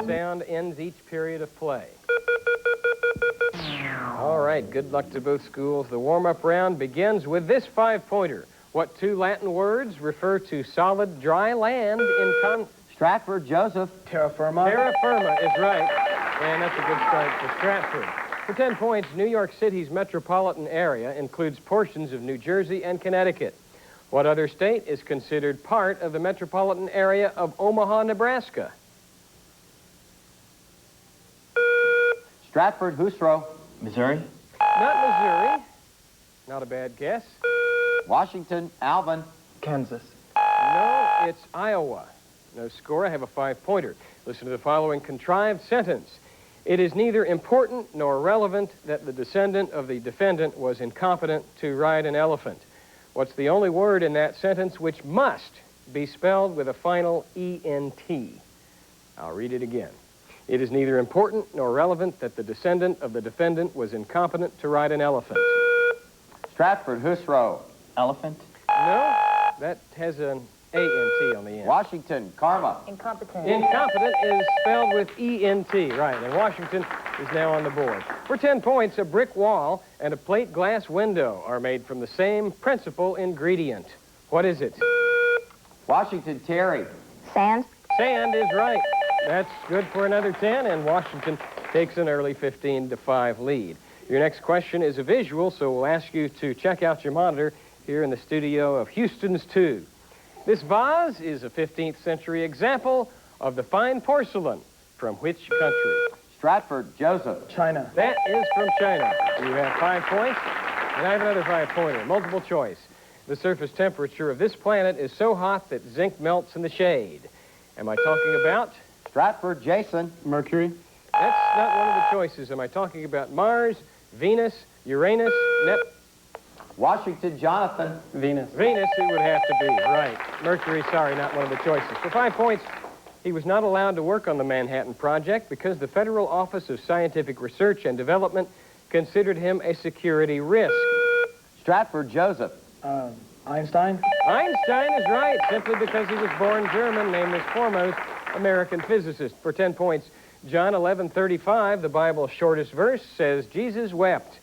sound ends each period of play. All right, good luck to both schools. The warm-up round begins with this 5-pointer. What two Latin words refer to solid, dry land in Stratford, Joseph. Terra firma. Terra firma is right, and that's a good start for Stratford. For 10 points, New York City's metropolitan area includes portions of New Jersey and Connecticut. What other state is considered part of the metropolitan area of Omaha, Nebraska? Stratford, Husro. Missouri. Not Missouri. Not a bad guess. Washington, Alvin. Kansas. No, it's Iowa. No score. I have a 5-pointer. Listen to the following contrived sentence. It is neither important nor relevant that the descendant of the defendant was incompetent to ride an elephant. What's the only word in that sentence which must be spelled with a final E-N-T? I'll read it again. It is neither important nor relevant that the descendant of the defendant was incompetent to ride an elephant. Stratford, Husro. Elephant. No, that has an A-N-T on the end. Washington, Karma. Incompetent. Incompetent is spelled with E-N-T, right, and Washington is now on the board. For 10 points, a brick wall and a plate glass window are made from the same principal ingredient. What is it? Washington, Terry. Sand. Sand is right. That's good for another 10, and Washington takes an early 15-5 lead. Your next question is a visual, so we'll ask you to check out your monitor here in the studio of Houston's 2. This vase is a 15th century example of the fine porcelain from which country? Stratford, Joseph. China. That is from China. You have 5 points, and I have another 5-pointer. Multiple choice. The surface temperature of this planet is so hot that zinc melts in the shade. Am I talking about? Stratford, Jason. Mercury. That's not one of the choices. Am I talking about Mars, Venus, Uranus, Washington, Jonathan. Venus. Venus, it would have to be, right. Mercury, sorry, not one of the choices. For 5 points, he was not allowed to work on the Manhattan Project because the Federal Office of Scientific Research and Development considered him a security risk. Stratford, Joseph. Einstein. Einstein is right, simply because he was born German, named as foremost American physicist. For 10 points, John 11:35, the Bible's shortest verse, says Jesus wept.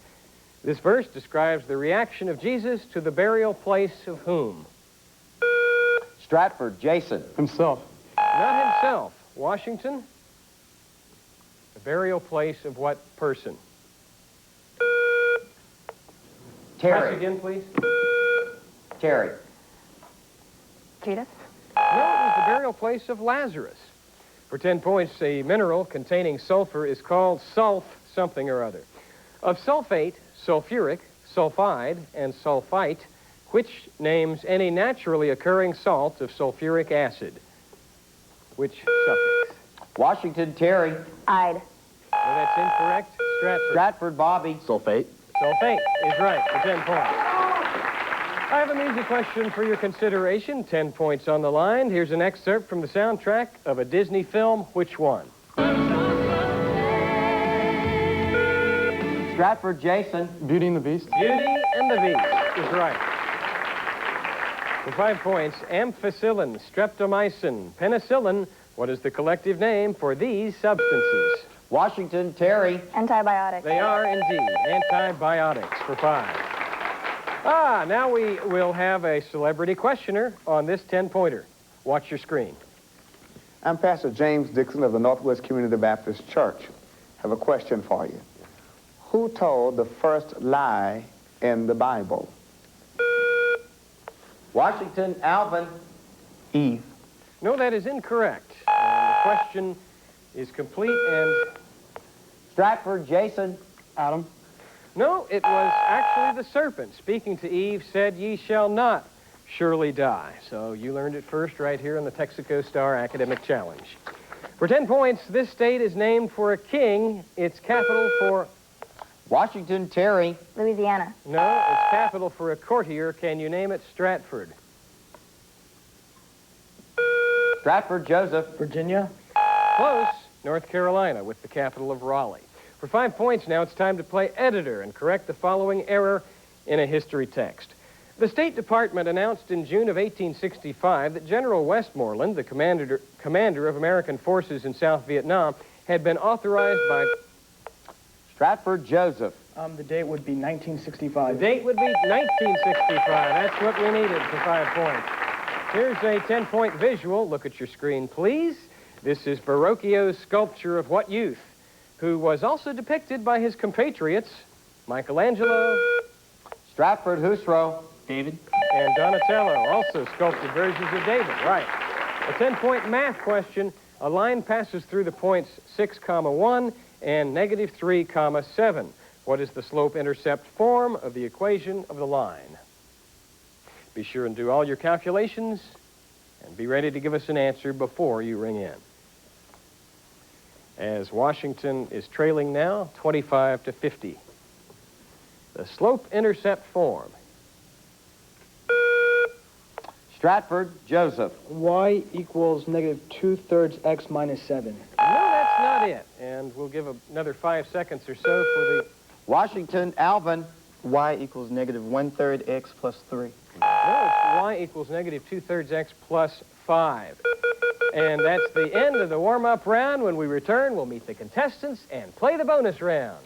This verse describes the reaction of Jesus to the burial place of whom? Stratford, Jason. Himself. Not himself. Washington? The burial place of what person? Press Terry. again, please. Terry. Judas. No, it was the burial place of Lazarus. For 10 points, a mineral containing sulfur is called sulf something or other. Of sulfate, sulfuric, sulfide, and sulfite, which names any naturally occurring salt of sulfuric acid? Which suffix? Washington, Terry. Ide. Well, that's incorrect. Stratford. Stratford, Bobby. Sulfate. Sulfate is right for 10 points. I have an easy question for your consideration. 10 points on the line. Here's an excerpt from the soundtrack of a Disney film. Which one? Stratford, Jason. Beauty and the Beast. Beauty and the Beast is right. For 5 points, ampicillin, streptomycin, penicillin. What is the collective name for these substances? Washington, Terry. Antibiotics. They are indeed antibiotics for 5. Now we will have a celebrity questioner on this 10-pointer. Watch your screen. I'm Pastor James Dixon of the Northwest Community Baptist Church. I have a question for you. Who told the first lie in the Bible? Washington, Alvin. Eve. No, that is incorrect. The question is complete and... Stratford, Jason. Adam. No, it was actually the serpent. Speaking to Eve, said, "Ye shall not surely die." So you learned it first right here in the Texaco Star Academic Challenge. For 10 points, this state is named for a king. Its capital for... Washington, Terry. Louisiana. No, its capital for a courtier. Can you name it? Stratford. Stratford, Joseph. Virginia. Close. North Carolina, with the capital of Raleigh. For 5 points now, it's time to play editor and correct the following error in a history text. The State Department announced in June of 1865 that General Westmoreland, the commander of American forces in South Vietnam, had been authorized by... Stratford Joseph. The date would be The 1965. date would be 1965. That's what we needed for 5 points. Here's a 10-point visual. Look at your screen, please. This is Verrocchio's sculpture of what youth, who was also depicted by his compatriots, Michelangelo Stratford Husserl. David. and Donatello, also sculpted versions of David. Right. A 10-point math question. A line passes through the points 6, 1 and -3, 7. What is the slope-intercept form of the equation of the line? Be sure and do all your calculations and be ready to give us an answer before you ring in. As Washington is trailing now, 25-50. The slope-intercept form. Stratford Joseph. Y equals -2/3 x minus 7. No, that's not it. And we'll give another 5 seconds or so for the... Washington Alvin. Y equals -1/3 x plus 3. No, it's y equals -2/3 x plus 5. And that's the end of the warm-up round. When we return, we'll meet the contestants and play the bonus round.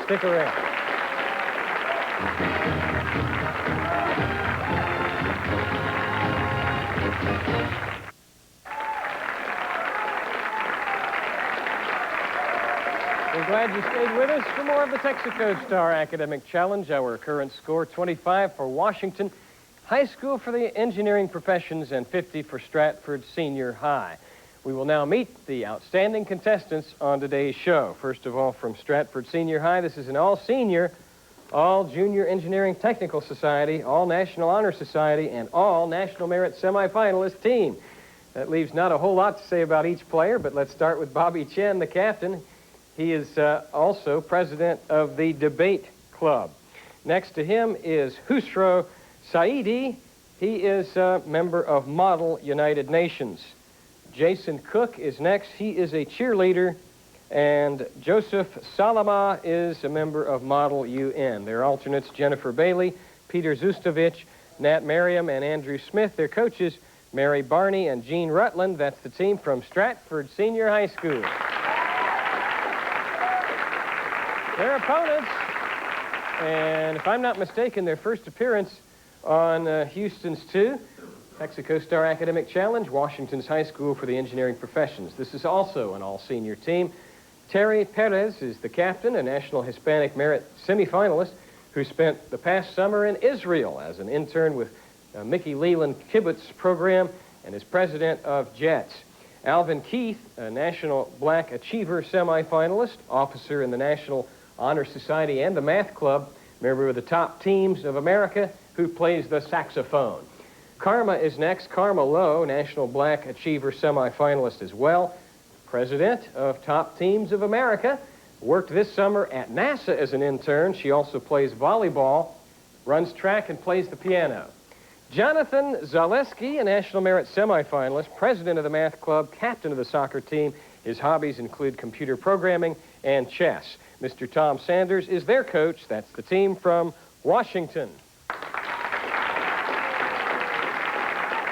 Stick around. We're glad you stayed with us for more of the Texaco Star Academic Challenge. Our current score, 25 for Washington High School for the engineering professions and 50 for Stratford Senior High. We will now meet the outstanding contestants on today's show. First of all, from Stratford Senior High, this is an all-senior, all-junior engineering technical society, all-national honor society, and all-national merit semifinalist team. That leaves not a whole lot to say about each player, but let's start with Bobby Chen, the captain. He is also president of the debate club. Next to him is Husro Saidi. He is a member of Model United Nations. Jason Cook is next. He is a cheerleader. And Joseph Salama is a member of Model UN. Their alternates, Jennifer Bailey, Peter Zustovich, Nat Merriam, and Andrew Smith. Their coaches, Mary Barney and Jean Rutland. That's the team from Stratford Senior High School. Their opponents, and if I'm not mistaken, their first appearance on Houston's 2, Texaco Star Academic Challenge, Washington's High School for the Engineering Professions. This is also an all-senior team. Terry Perez is the captain, a National Hispanic Merit semifinalist who spent the past summer in Israel as an intern with Mickey Leland Kibbutz program and is president of JETS. Alvin Keith, a National Black Achiever semifinalist, officer in the National Honor Society and the Math Club, member of the top teams of America, who plays the saxophone. Karma is next. Karma Lowe, National Black Achiever semifinalist as well, president of Top Teams of America, worked this summer at NASA as an intern. She also plays volleyball, runs track, and plays the piano. Jonathan Zaleski, a National Merit semifinalist, president of the Math Club, captain of the soccer team. His hobbies include computer programming and chess. Mr. Tom Sanders is their coach. That's the team from Washington.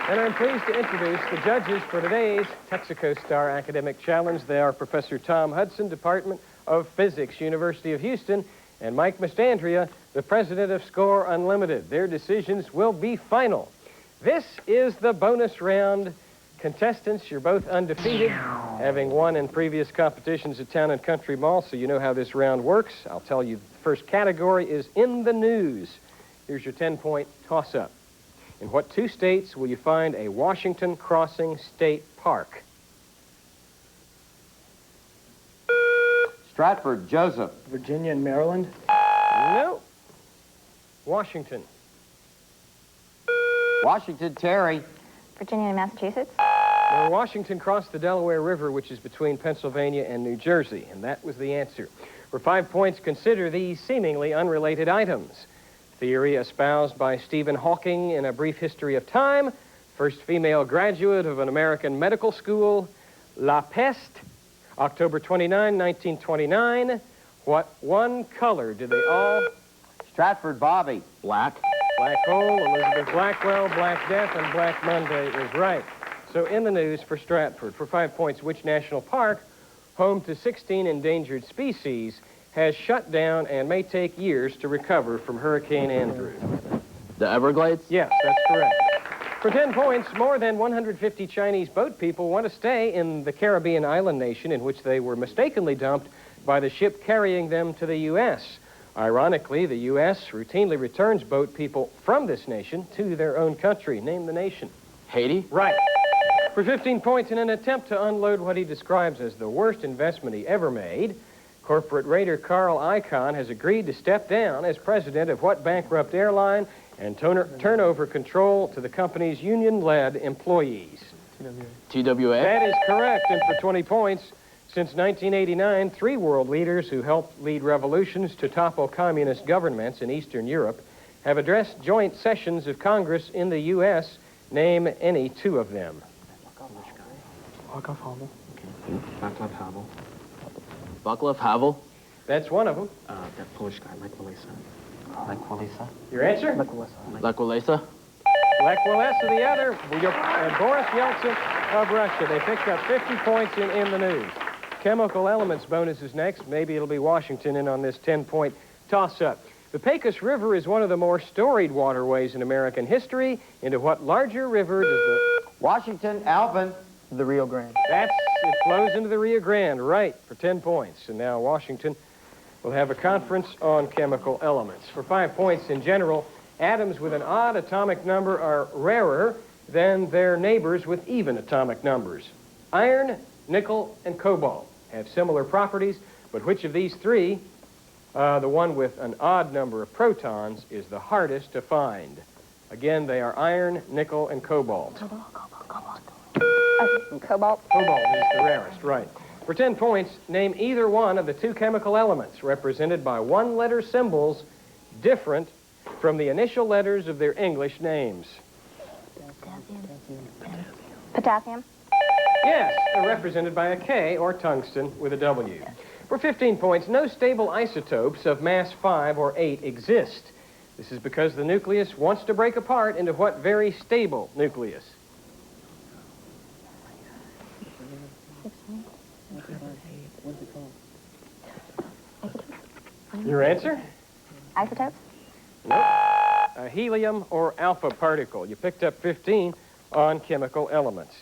And I'm pleased to introduce the judges for today's Texaco Star Academic Challenge. They are Professor Tom Hudson, Department of Physics, University of Houston, and Mike Mastandrea, the president of Score Unlimited. Their decisions will be final. This is the bonus round. Contestants, you're both undefeated, having won in previous competitions at Town and Country Mall, so you know how this round works. I'll tell you the first category is in the news. Here's your 10-point toss-up. In what 2 states will you find a Washington Crossing State Park? Stratford Joseph. Virginia and Maryland. No. Washington. Washington Terry. Virginia and Massachusetts. Now, Washington crossed the Delaware River, which is between Pennsylvania and New Jersey, and that was the answer. For 5 points, consider these seemingly unrelated items. Theory espoused by Stephen Hawking in A Brief History of Time, first female graduate of an American medical school, La Peste, October 29, 1929. What one color do they all? Stratford Bobby. Black. Black Hole, Elizabeth Blackwell, Black Death, and Black Monday is right. So in the news for Stratford, for 5 points, which national park, home to 16 endangered species, has shut down and may take years to recover from Hurricane Andrew? The Everglades? Yes, that's correct. For 10 points, more than 150 Chinese boat people want to stay in the Caribbean island nation in which they were mistakenly dumped by the ship carrying them to the U.S. Ironically, the U.S. routinely returns boat people from this nation to their own country. Name the nation. Haiti? Right. For 15 points, in an attempt to unload what he describes as the worst investment he ever made, corporate raider Carl Icahn has agreed to step down as president of what bankrupt airline and turn over control to the company's union-led employees? TWA? That is correct, and for 20 points, since 1989, 3 world leaders who helped lead revolutions to topple communist governments in Eastern Europe have addressed joint sessions of Congress in the U.S. Name any 2 of them. Václav Havel? That's one of them. That Polish guy, Lech Walesa. Lech Walesa? Your answer? Lech Walesa? Lech Walesa, the other, and Boris Yeltsin of Russia. They picked up 50 points in the news. Chemical elements bonus is next. Maybe it'll be Washington in on this 10-point toss-up. The Pecos River is one of the more storied waterways in American history. Into what larger river does the... Washington, Alvin. The Rio Grande. It flows into the Rio Grande, right, for 10 points. And now Washington will have a conference on chemical elements. For 5 points in general, atoms with an odd atomic number are rarer than their neighbors with even atomic numbers. Iron, nickel, and cobalt have similar properties, but which of these 3, the one with an odd number of protons, is the hardest to find? Again, they are iron, nickel, and cobalt. Cobalt. Cobalt is the rarest, right. For 10 points, name either one of the 2 chemical elements represented by one-letter symbols different from the initial letters of their English names. Potassium. Yes, they're represented by a K or tungsten with a W. For 15 points, no stable isotopes of mass 5 or 8 exist. This is because the nucleus wants to break apart into what very stable nucleus? Your answer? Isotopes. Nope. A helium or alpha particle. You picked up 15 on chemical elements.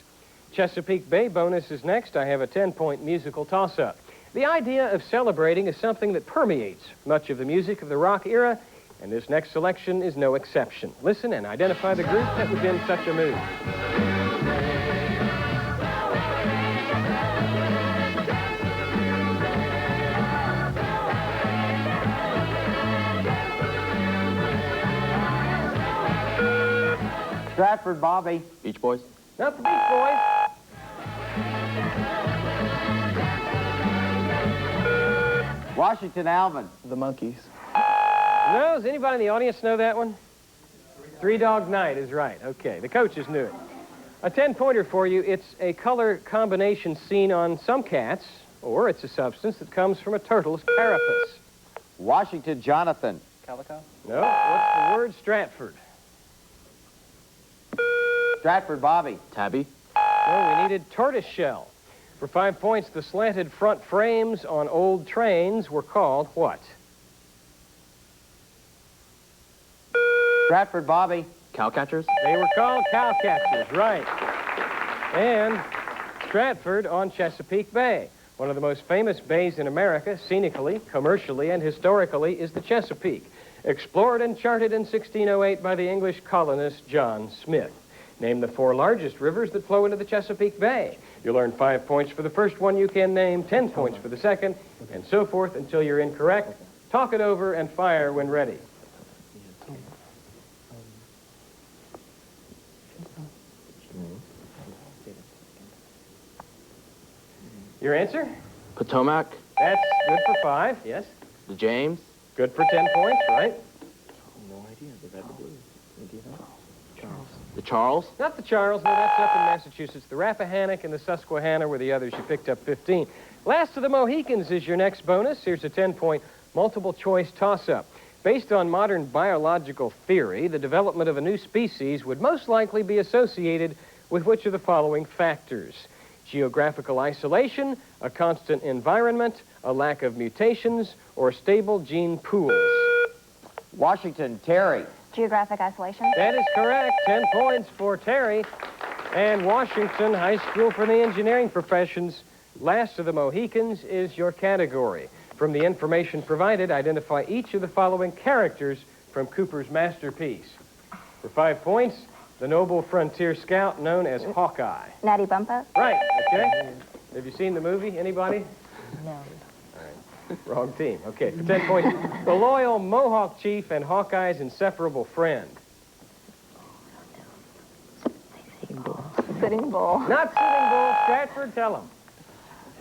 Chesapeake Bay bonus is next. I have a 10-point musical toss-up. The idea of celebrating is something that permeates much of the music of the rock era, and this next selection is no exception. Listen and identify the group that was in such a mood. Stratford, Bobby. Beach Boys? Not the Beach Boys. Washington, Alvin. The Monkees. No, does anybody in the audience know that one? Three Dog Night is right. Okay, the coaches knew it. A 10-pointer for you. It's a color combination seen on some cats, or it's a substance that comes from a turtle's carapace. Washington, Jonathan. Calico? No, what's the word? Stratford. Stratford, Bobby. Tabby? No, we needed tortoiseshell. For 5 points, the slanted front frames on old trains were called what? Stratford, Bobby. Cowcatchers? They were called cowcatchers, right. And Stratford on Chesapeake Bay. One of the most famous bays in America, scenically, commercially, and historically, is the Chesapeake, explored and charted in 1608 by the English colonist John Smith. Name the 4 largest rivers that flow into the Chesapeake Bay. You'll earn 5 points for the first one you can name, 10 points for the second, and so forth until you're incorrect. Talk it over and fire when ready. Your answer? Potomac? That's good for 5, yes. The James? Good for 10 points, right? No idea. They've had the blue. The Charles? Not the Charles, no, that's up in Massachusetts. The Rappahannock and the Susquehanna were the others. You picked up 15. Last of the Mohicans is your next bonus. Here's a 10-point multiple choice toss-up. Based on modern biological theory, the development of a new species would most likely be associated with which of the following factors? Geographical isolation, a constant environment, a lack of mutations, or stable gene pools? Washington, Terry. Geographic isolation. That is correct. 10 points for Terry. And Washington High School for the Engineering Professions, last of the Mohicans, is your category. From the information provided, identify each of the following characters from Cooper's masterpiece. For 5 points, the noble frontier scout known as Hawkeye. Natty Bumppo. Right, okay. Have you seen the movie, anybody? No. All right, wrong team. Okay, for 10 points, the loyal Mohawk chief and Hawkeye's inseparable friend. Sitting Bull. Not Sitting Bull, Stratford, tell him.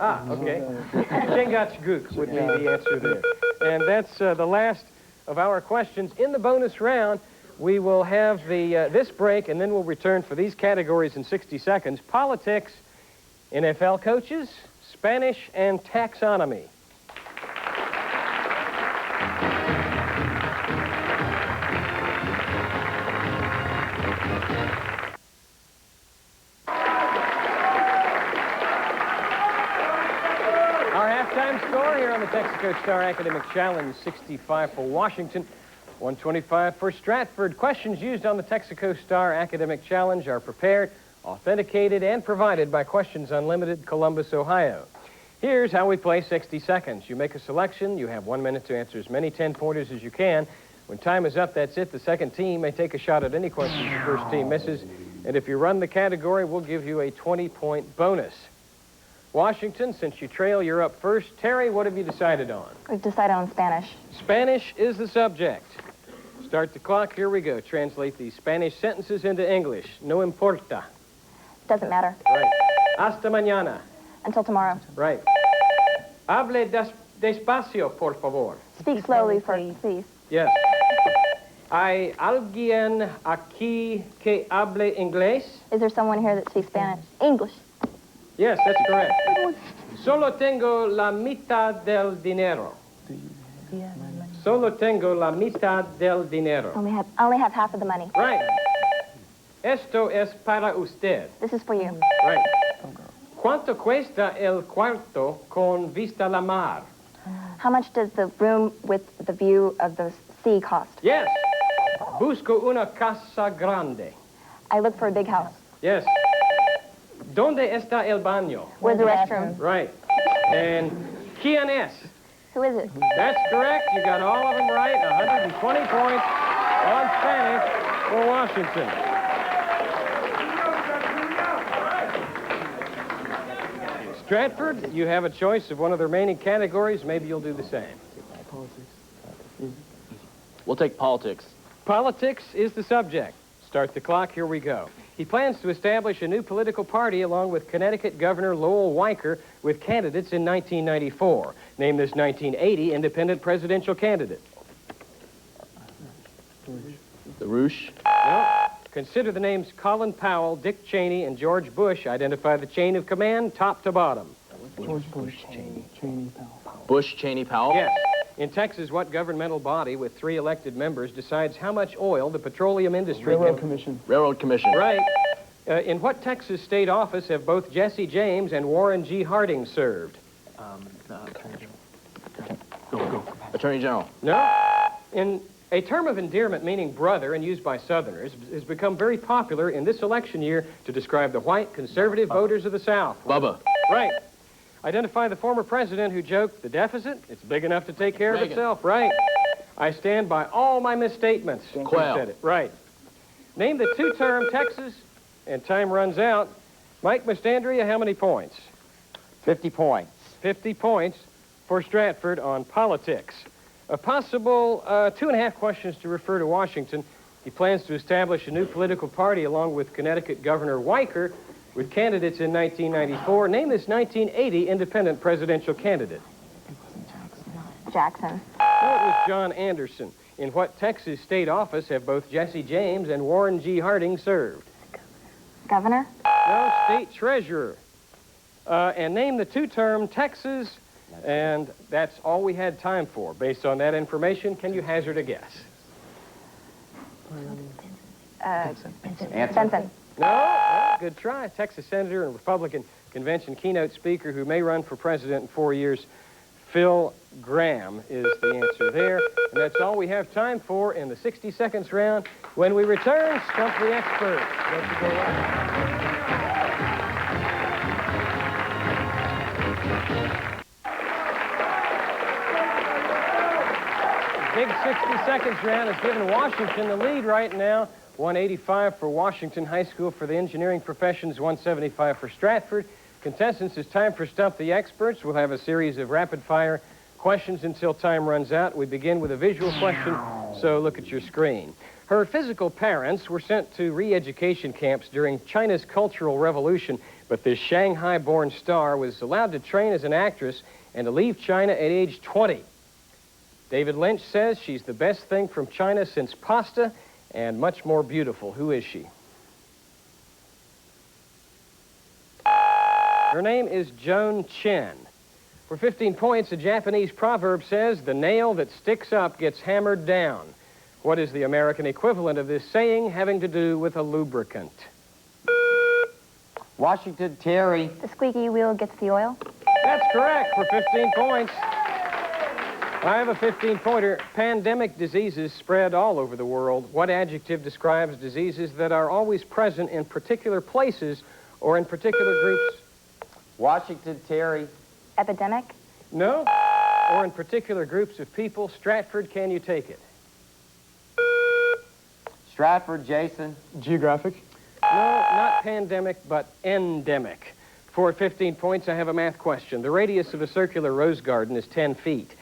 Ah, okay. Chingachgook would be the answer there. And that's the last of our questions. In the bonus round, we will have this break, and then we'll return for these categories in 60 seconds. Politics, NFL coaches, Spanish, and taxonomy. Score here on the Texaco Star Academic Challenge, 65 for Washington, 125 for Stratford. Questions used on the Texaco Star Academic Challenge are prepared, authenticated, and provided by Questions Unlimited, Columbus, Ohio. Here's how we play 60 seconds. You make a selection. You have 1 minute to answer as many 10-pointers as you can. When time is up, that's it. The second team may take a shot at any questions the first team misses. And if you run the category, we'll give you a 20-point bonus. Washington, since you trail, you're up first. Terry, what have you decided on? We've decided on Spanish. Spanish is the subject. Start the clock. Here we go. Translate these Spanish sentences into English. No importa. Doesn't matter. Right. Hasta mañana. Until tomorrow. Right. Hable despacio, por favor. Speak slowly, please. Yes. ¿Hay alguien aquí que hable inglés? Is there someone here that speaks Spanish? English. Yes, that's correct. Solo tengo la mitad del dinero. Solo tengo la mitad del dinero. Only have half of the money. Right. Esto es para usted. This is for you. Right. ¿Cuánto cuesta el cuarto con vista a la mar? How much does the room with the view of the sea cost? Yes. Busco una casa grande. I look for a big house. Yes. ¿Dónde está el baño? Where's the restroom? Right. And ¿quién es? Who is it? That's correct. You got all of them right. 120 points on Spanish for Washington. Stratford, you have a choice of one of the remaining categories. Maybe you'll do the same. We'll take politics. Politics is the subject. Start the clock. Here we go. He plans to establish a new political party along with Connecticut Governor Lowell Weicker with candidates in 1994. Name this 1980 independent presidential candidate. The Roosh. No. Consider the names Colin Powell, Dick Cheney, and George Bush. Identify the chain of command, top to bottom. George Bush, Cheney, Powell. Bush, Cheney, Powell. Yes. In Texas, what governmental body with 3 elected members decides how much oil the petroleum industry Railroad Commission. Railroad Commission. Right. In what Texas state office have both Jesse James and Warren G. Harding served? Attorney General. No. In a term of endearment meaning brother and used by Southerners has become very popular in this election year to describe the white conservative voters of the South. Bubba. Right. Identify the former president who joked, the deficit, it's big enough to take care of Reagan. itself. Right. I stand by all my misstatements. Quayle. Said it. Right. Name the 2-term Texas, and time runs out. Mike Mastandria, how many points? 50 points. 50 points for Stratford on politics. A possible 2.5 questions to refer to Washington. He plans to establish a new political party along with Connecticut Governor Weicker with candidates in 1994. Name this 1980 independent presidential candidate. Jackson. No, it was John Anderson. In what Texas state office have both Jesse James and Warren G. Harding served? Governor? No, state treasurer. And name the 2-term Texas And that's all we had time for. Based on that information, can you hazard a guess? Benson. No, good try. Texas Senator and Republican Convention keynote speaker who may run for president in 4 years, Phil Gramm is the answer there. And that's all we have time for in the 60 seconds round. When we return, Stump the Expert. Don't you go away. Big 60 seconds round has given Washington the lead right now. 185 for Washington High School for the engineering professions, 175 for Stratford. Contestants, it's time for Stump the Experts. We'll have a series of rapid-fire questions until time runs out. We begin with a visual question, so look at your screen. Her physical parents were sent to re-education camps during China's Cultural Revolution, but this Shanghai-born star was allowed to train as an actress and to leave China at age 20. David Lynch says she's the best thing from China since pasta and much more beautiful. Who is she? Her name is Joan Chen. For 15 points, a Japanese proverb says, the nail that sticks up gets hammered down. What is the American equivalent of this saying having to do with a lubricant? Washington, Terry. The squeaky wheel gets the oil. That's correct for 15 points. I have a 15-pointer. Pandemic diseases spread all over the world. What adjective describes diseases that are always present in particular places or in particular groups? Washington, Terry. Epidemic. No. Or in particular groups of people. Stratford, can you take it? Stratford, Jason. Geographic. No, not pandemic, but endemic. For 15 points, I have a math question. The radius of a circular rose garden is 10 feet.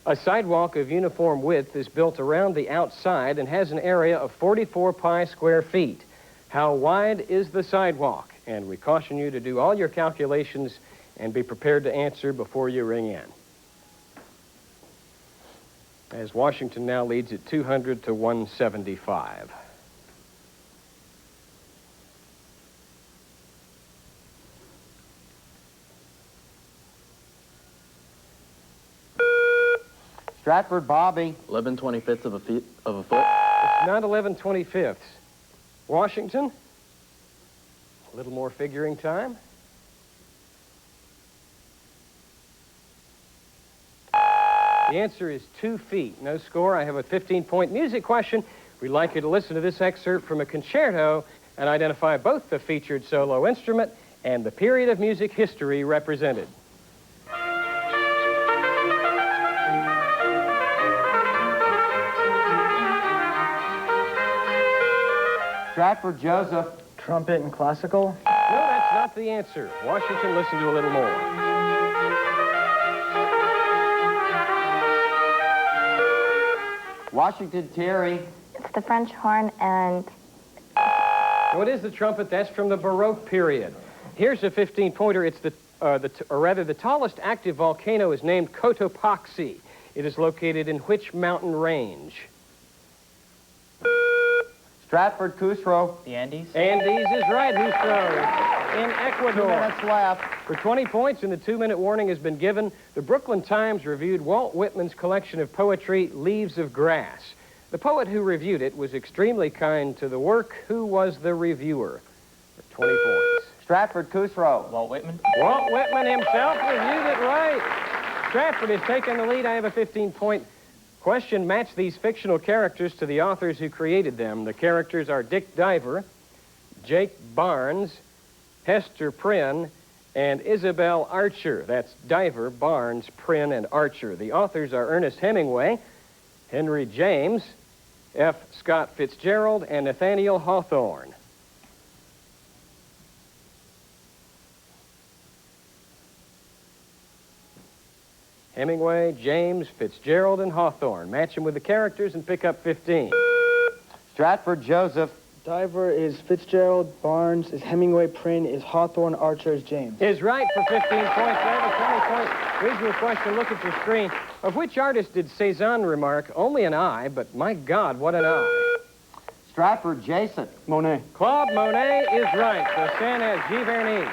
A sidewalk of uniform width is built around the outside and has an area of 44 pi square feet. How wide is the sidewalk? And we caution you to do all your calculations and be prepared to answer before you ring in. As Washington now leads at 200 to 175. Stratford, Bobby. 11/25 of a foot. It's not 11/25. Washington? A little more figuring time. The answer is 2 feet. No score. I have a 15-point music question. We'd like you to listen to this excerpt from a concerto and identify both the featured solo instrument and the period of music history represented. Stratford, Joseph. Trumpet and classical. No, that's not the answer. Washington, listen to a little more. Washington, Terry. It's the French horn and... No, it is the trumpet. That's from the Baroque period. Here's a 15-pointer. It's the tallest active volcano is named Cotopaxi. It is located in which mountain range? Stratford, Cusro. The Andes? Andes is right, Houston. In Ecuador. 2 minutes left. For 20 points, and the 2-minute warning has been given, the Brooklyn Times reviewed Walt Whitman's collection of poetry, Leaves of Grass. The poet who reviewed it was extremely kind to the work. Who was the reviewer? For 20 points. Stratford, Cusro. Walt Whitman? Walt Whitman himself reviewed it right. Stratford has taken the lead. I have a 15-point question. Match these fictional characters to the authors who created them. The characters are Dick Diver, Jake Barnes, Hester Prynne, and Isabel Archer. That's Diver, Barnes, Prynne, and Archer. The authors are Ernest Hemingway, Henry James, F. Scott Fitzgerald, and Nathaniel Hawthorne. Hemingway, James, Fitzgerald, and Hawthorne. Match them with the characters and pick up 15. Stratford, Joseph. Diver is Fitzgerald. Barnes is Hemingway. Prynne is Hawthorne. Archer is James. Is right for 15 points. I have a 20-point visual question. Look at your screen. Of which artist did Cézanne remark, only an eye, but my God, what an eye? Stratford, Jason. Monet. Claude Monet is right. So Stand as Giverny.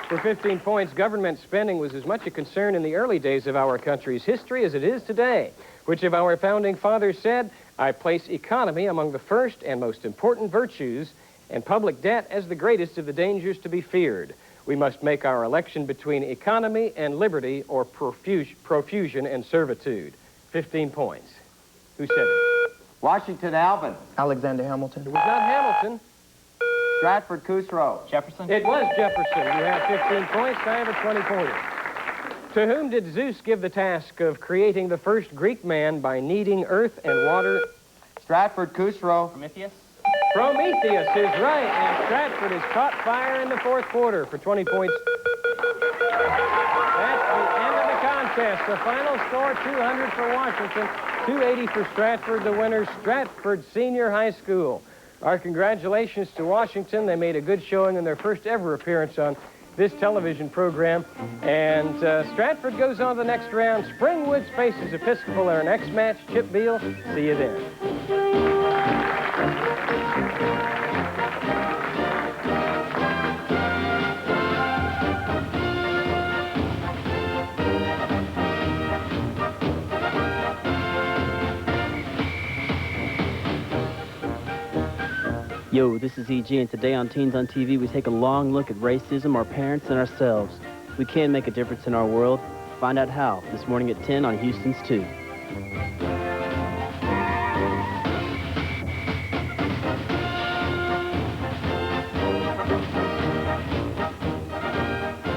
For 15 points, government spending was as much a concern in the early days of our country's history as it is today. Which of our founding fathers said, "I place economy among the first and most important virtues, and public debt as the greatest of the dangers to be feared. We must make our election between economy and liberty, or profusion and servitude." 15 points. Who said it? Washington Alvin. Alexander Hamilton. It was not Hamilton. Stratford Khusro. Jefferson? It was Jefferson. You have 15 points. I have a 20-pointer. To whom did Zeus give the task of creating the first Greek man by kneading earth and water? Stratford Khusro. Prometheus? Prometheus is right, and Stratford has caught fire in the fourth quarter for 20 points. That's the end of the contest. The final score, 200 for Washington, 280 for Stratford. The winner, Stratford Senior High School. Our congratulations to Washington. They made a good showing in their first ever appearance on this television program. And Stratford goes on to the next round. Springwoods faces Episcopal in our next match. Chip Beal, see you then. Yo, this is EG, and today on Teens on TV, we take a long look at racism, our parents, and ourselves. We can make a difference in our world. Find out how this morning at 10 on Houston's 2.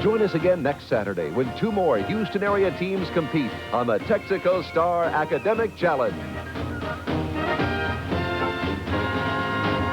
Join us again next Saturday when 2 more Houston-area teams compete on the Texaco Star Academic Challenge.